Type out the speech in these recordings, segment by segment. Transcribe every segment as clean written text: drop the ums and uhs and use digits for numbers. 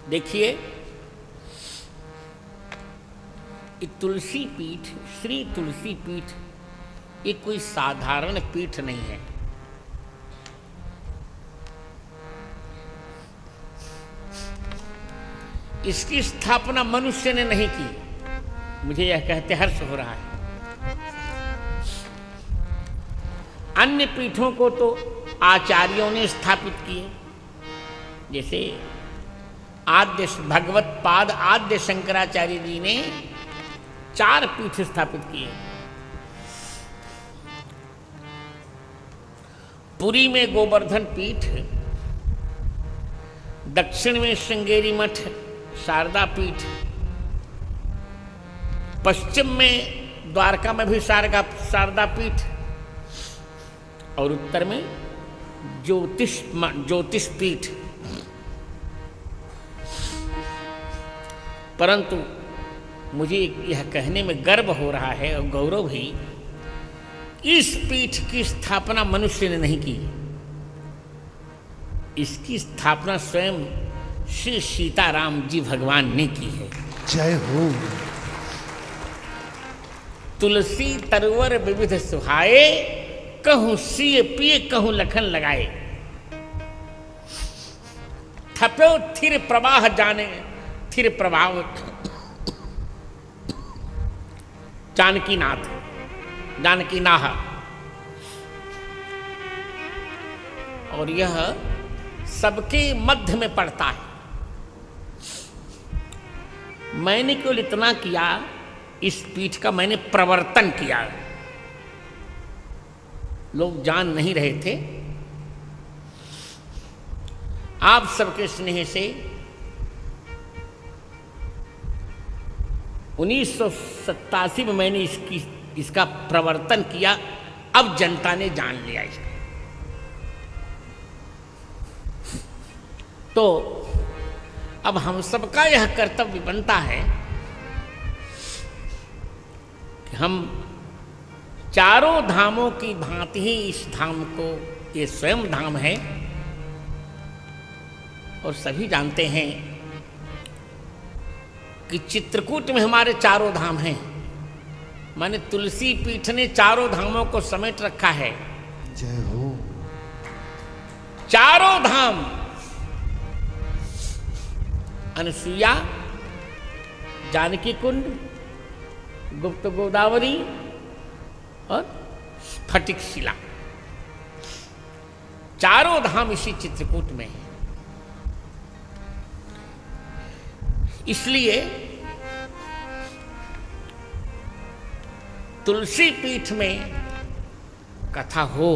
देखिए, तुलसी पीठ, श्री तुलसी पीठ, ये कोई साधारण पीठ नहीं है। इसकी स्थापना मनुष्य ने नहीं की। मुझे यह कहते हर्ष हो रहा है। अन्य पीठों को तो आचार्यों ने स्थापित किए, जैसे आद्य भगवत पाद आद्य शंकराचार्य जी ने 4 पीठ स्थापित किए। पुरी में गोवर्धन पीठ, दक्षिण में श्रृंगेरी मठ शारदा पीठ, पश्चिम में द्वारका में भी शारदा पीठ, और उत्तर में ज्योतिष पीठ। परंतु मुझे यह कहने में गर्व हो रहा है और गौरव भी, इस पीठ की स्थापना मनुष्य ने नहीं की। इसकी स्थापना स्वयं श्री सीताराम जी भगवान ने की है। जय हो। तुलसी तरवर विविध सुहाए, कहूं सिय पिए कहूं लखन लगाए। थप्यो थिर प्रवाह जाने, थिर प्रभाव जानकीनाथ, जानकी नाह। और यह सबके मध्य में पड़ता है। मैंने केवल इतना किया, इस पीठ का मैंने प्रवर्तन किया। लोग जान नहीं रहे थे। आप सबके स्नेह से 1987 में मैंने इसका प्रवर्तन किया। अब जनता ने जान लिया इसको। तो अब हम सबका यह कर्तव्य बनता है कि हम चारों धामों की भांति ही इस धाम को, ये स्वयं धाम है, और सभी जानते हैं कि चित्रकूट में हमारे चारों धाम हैं। माने तुलसी पीठ ने चारों धामों को समेट रखा है। जय हो। चारों धाम, अनसुईया, जानकी कुंड, गुप्त गोदावरी और स्फटिक शिला, चारों धाम इसी चित्रकूट में है। इसलिए तुलसी पीठ में कथा हो,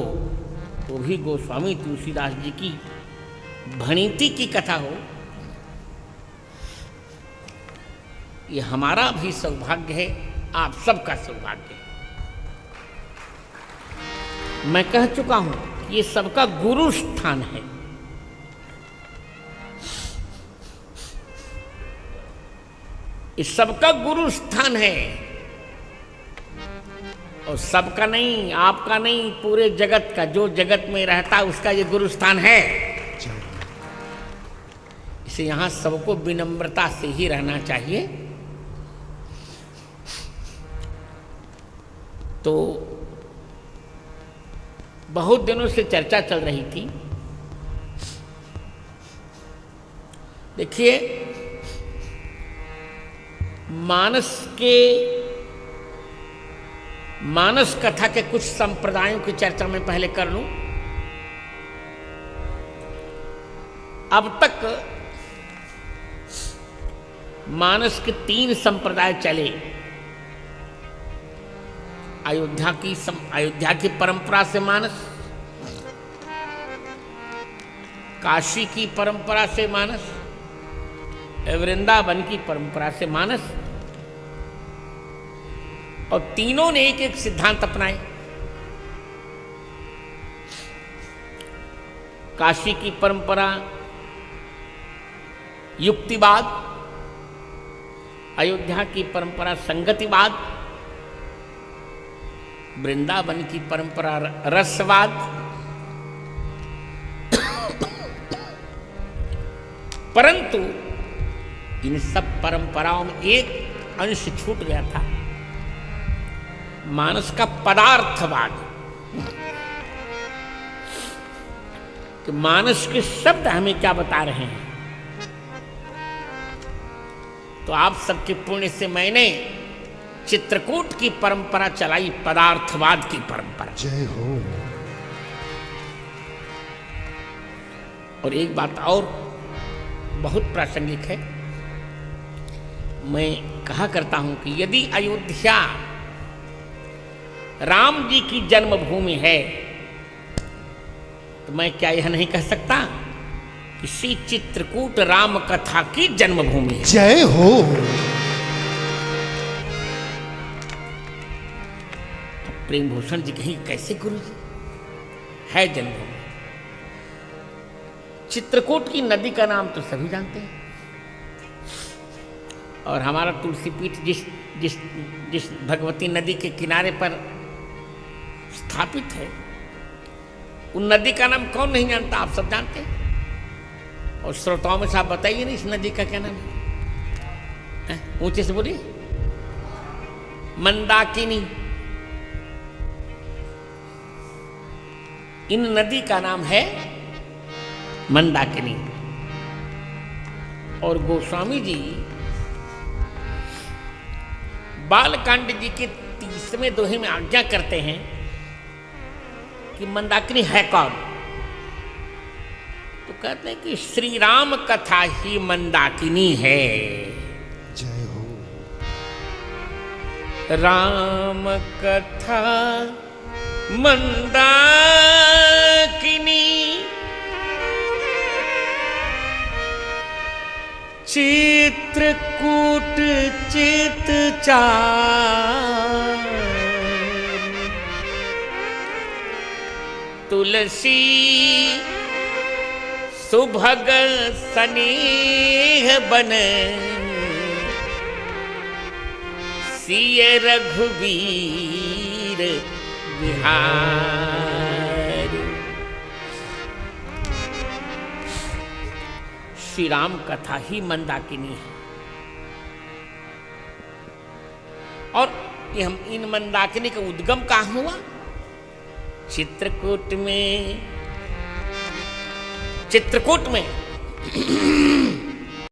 वो भी गोस्वामी तुलसीदास जी की भणिति की कथा हो, ये हमारा भी सौभाग्य है, आप सबका सौभाग्य है। मैं कह चुका हूं कि ये सबका गुरु स्थान है। ये सबका गुरु स्थान है, और सबका नहीं, आपका नहीं, पूरे जगत का, जो जगत में रहता उसका ये गुरु स्थान है। इसे यहां सबको विनम्रता से ही रहना चाहिए। तो बहुत दिनों से चर्चा चल रही थी। देखिए, मानस कथा के कुछ संप्रदायों की चर्चा मैं पहले कर लूं। अब तक मानस के 3 संप्रदाय चले। अयोध्या की परंपरा से मानस, काशी की परंपरा से मानस, वृंदावन की परंपरा से मानस, और तीनों ने एक एक सिद्धांत अपनाए। काशी की परंपरा युक्तिवाद, अयोध्या की परंपरा संगतिवाद, वृंदावन की परंपरा रसवाद, परंतु इन सब परंपराओं में एक अंश छूट गया था, मानस का पदार्थवाद, कि मानस के शब्द हमें क्या बता रहे हैं। तो आप सबके पुण्य से मैंने चित्रकूट की परंपरा चलाई, पदार्थवाद की परंपरा। जय हो। और एक बात और बहुत प्रासंगिक है, मैं कहा करता हूं कि यदि अयोध्या राम जी की जन्मभूमि है, तो मैं क्या यह नहीं कह सकता कि श्री चित्रकूट राम कथा की जन्मभूमि है। जय हो। प्रेम भूषण जी कहीं कैसे गुरु जी है जन्मभूमि। चित्रकूट की नदी का नाम तो सभी जानते हैं, और हमारा तुलसी पीठ जिस जिस जिस भगवती नदी के किनारे पर स्थापित है, उन नदी का नाम कौन नहीं जानता, आप सब जानते हैं। और श्रोताओं में से आप बताइए ना, इस नदी का क्या नाम है? ऊंचे से बोलिए। मंदाकिनी। इन नदी का नाम है मंदाकिनी। और गोस्वामी जी बालकांड जी के 30वें दोहे में आज्ञा करते हैं कि मंदाकिनी है कौन। तो कहते हैं कि श्री राम कथा ही मंदाकिनी है। जय हो। राम कथा मंदाकिनी, चित्रकूट चित चार, तुलसी सुभग सनेह बन, सिय रघुवीर बिहार। श्री राम कथा ही मंदाकिनी है। और ये हम इन मंदाकिनी का उद्गम कहाँ हुआ? चित्रकूट में। चित्रकूट में